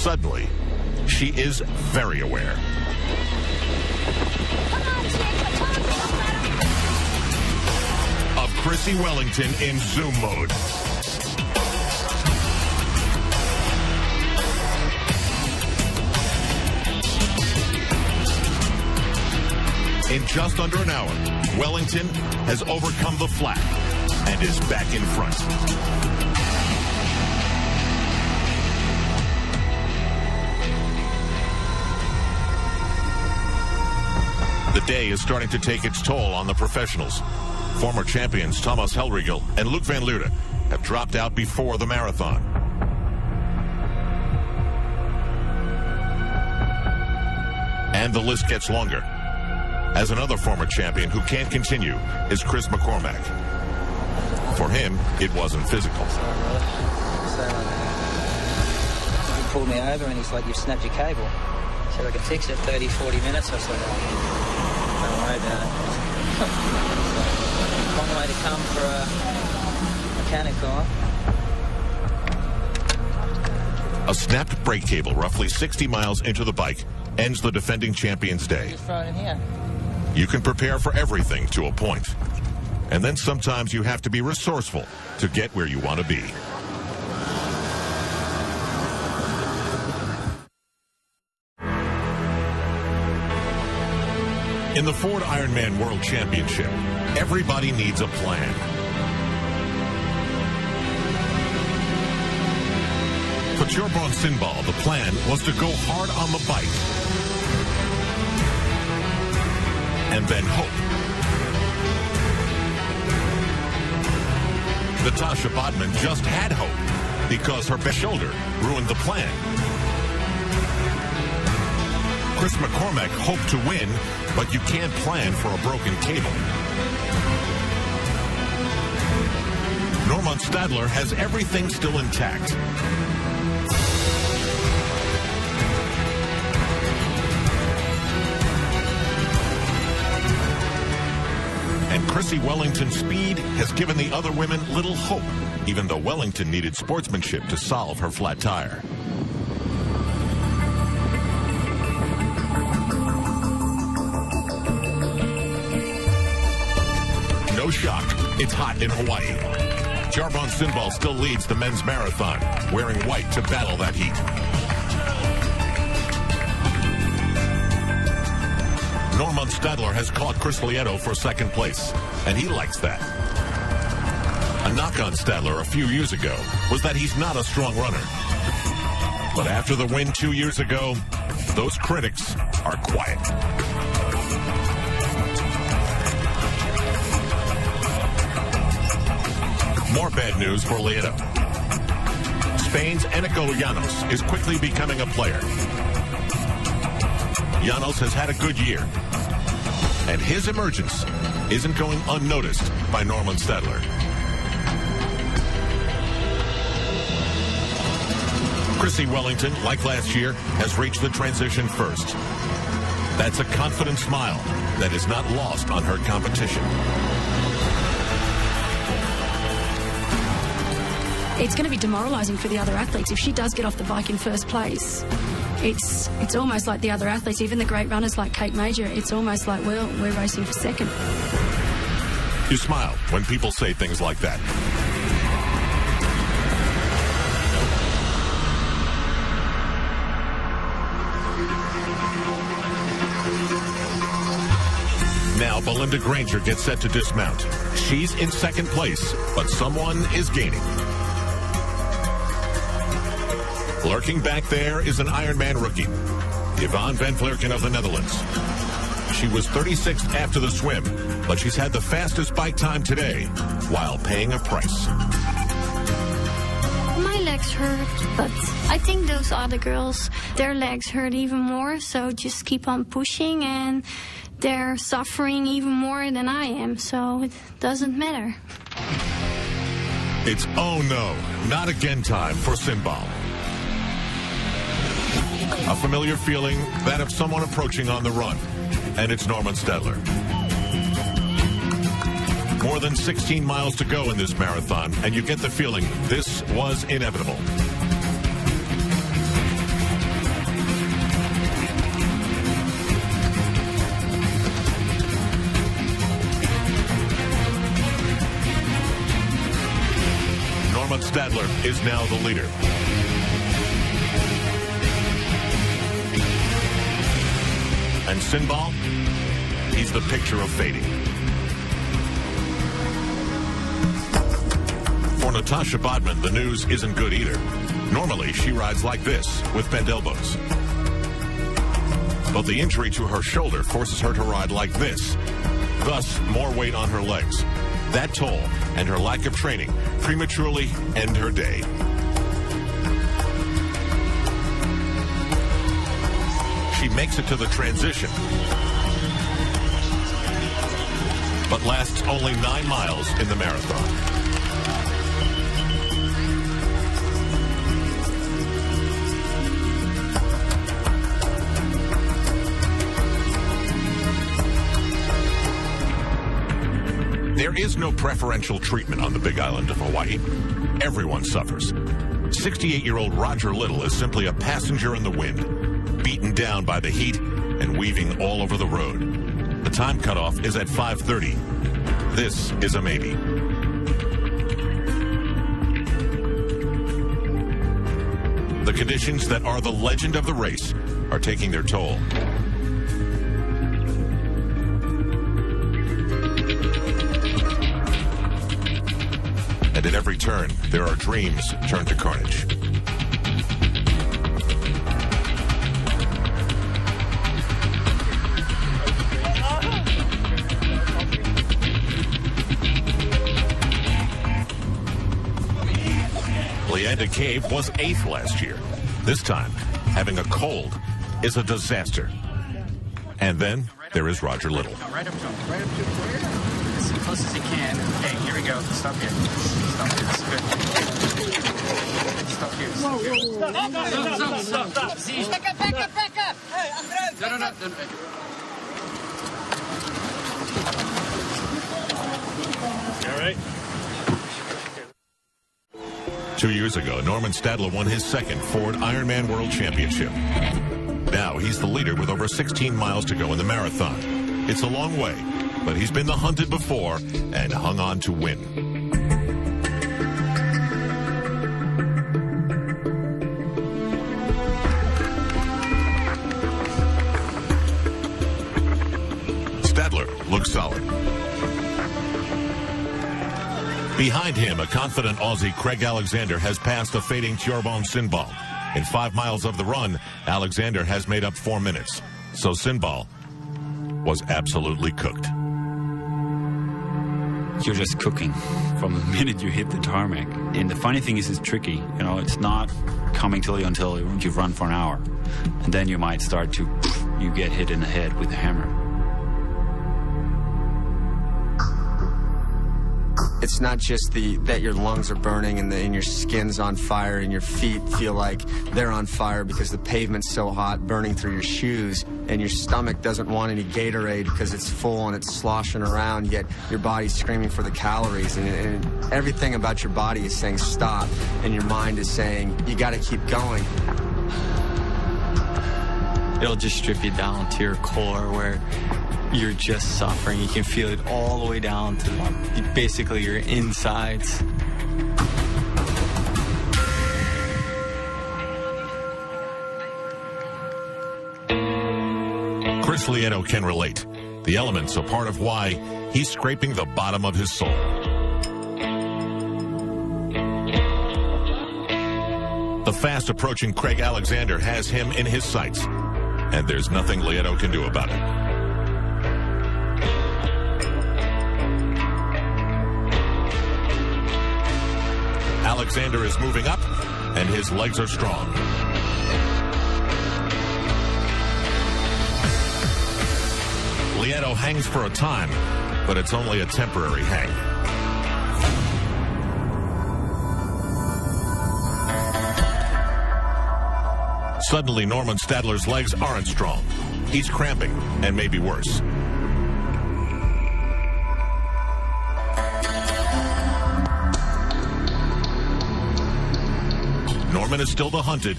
suddenly, she is very aware. Of Chrissy Wellington in zoom mode. In just under an hour, Wellington has overcome the flat and is back in front. The day is starting to take its toll on the professionals. Former champions Thomas Hellriegel and Luc van Leeuwen have dropped out before the marathon. And the list gets longer, as another former champion who can't continue is Chris McCormack. For him, it wasn't physical. He pulled me over and he's like, "You've snapped your cable." I said, "I can fix it, 30, 40 minutes." I said, "Don't worry about it." Long way to come for a mechanical. A snapped brake cable roughly 60 miles into the bike ends the defending champion's day. Just throw it in here. You can prepare for everything to a point. And then sometimes you have to be resourceful to get where you want to be. In the Ford Ironman World Championship, everybody needs a plan. For Tjorborn Sindbal, the plan was to go hard on the bike and then hope. Natasha Bodman just had hope because her best shoulder ruined the plan. Chris McCormack hoped to win, but you can't plan for a broken cable. Norman Stadler has everything still intact. And Chrissy Wellington's speed has given the other women little hope, even though Wellington needed sportsmanship to solve her flat tire. No shock, it's hot in Hawaii. Tjorborn Sindbal still leads the men's marathon, wearing white to battle that heat. Norman Stadler has caught Chris Lieto for second place, and he likes that. A knock on Stadler a few years ago was that he's not a strong runner. But after the win 2 years ago, those critics are quiet. More bad news for Lieto. Spain's Enrico Llanos is quickly becoming a player. Llanos has had a good year, and his emergence isn't going unnoticed by Norman Stadler. Chrissy Wellington, like last year, has reached the transition first. That's a confident smile that is not lost on her competition. It's going to be demoralising for the other athletes. If she does get off the bike in first place, it's almost like the other athletes, even the great runners like Kate Major, it's almost like, well, we're racing for second. You smile when people say things like that. Now Belinda Granger gets set to dismount. She's in second place, but someone is gaining. Lurking back there is an Ironman rookie, Yvonne van Vlerken of the Netherlands. She was 36th after the swim, but she's had the fastest bike time today while paying a price. My legs hurt, but I think those other girls, their legs hurt even more, so just keep on pushing, and they're suffering even more than I am, so it doesn't matter. It's oh no, not again time for Sindbal. A familiar feeling, that of someone approaching on the run. And it's Norman Stadler. More than 16 miles to go in this marathon, and you get the feeling this was inevitable. is now the leader. And Sinbal, he's the picture of fading. For Natasha Bodman, the news isn't good either. Normally, she rides like this, with bent elbows. But the injury to her shoulder forces her to ride like this. Thus, more weight on her legs. That toll and her lack of training prematurely end her day. She makes it to the transition, but lasts only 9 miles in the marathon. There is no preferential treatment on the Big Island of Hawaii. Everyone suffers. 68-year-old Roger Little is simply a passenger in the wind, beaten down by the heat and weaving all over the road. The time cutoff is at 5:30. This is a maybe. The conditions that are the legend of the race are taking their toll. And at every turn, there are dreams turned to carnage. Leanda Cave was 8th last year. This time, having a cold is a disaster. And then there is Roger Little. Right up to him. Right up to him. As close as he can. Okay, here we go. Stop here. Stop here. This is good. Stop here. Stop here. Stop. See? Back up. Hey, Andres. No. All right. 2 years ago, Norman Stadler won his second Ford Ironman World Championship. Now he's the leader with over 16 miles to go in the marathon. It's a long way, but he's been the hunted before and hung on to win. Stadler looks solid. Behind him, a confident Aussie, Craig Alexander, has passed a fading Tjorban Sinbal. In 5 miles of the run, Alexander has made up 4 minutes. So Sinbal was absolutely cooked. You're just cooking from the minute you hit the tarmac. And the funny thing is, it's tricky. You know, it's not coming to you until you've run for an hour. And then you might start to, you get hit in the head with a hammer. It's not just that your lungs are burning and your skin's on fire and your feet feel like they're on fire because the pavement's so hot, burning through your shoes, and your stomach doesn't want any Gatorade because it's full and it's sloshing around, yet your body's screaming for the calories, and everything about your body is saying stop, and your mind is saying you got to keep going. It'll just strip you down to your core where you're just suffering. You can feel it all the way down to basically your insides. Chris Lieto can relate. The elements are part of why he's scraping the bottom of his soul. The fast approaching Craig Alexander has him in his sights, and there's nothing Lieto can do about it. Alexander is moving up, and his legs are strong. Lieto hangs for a time, but it's only a temporary hang. Suddenly, Norman Stadler's legs aren't strong. He's cramping, and maybe worse. Norman is still the hunted,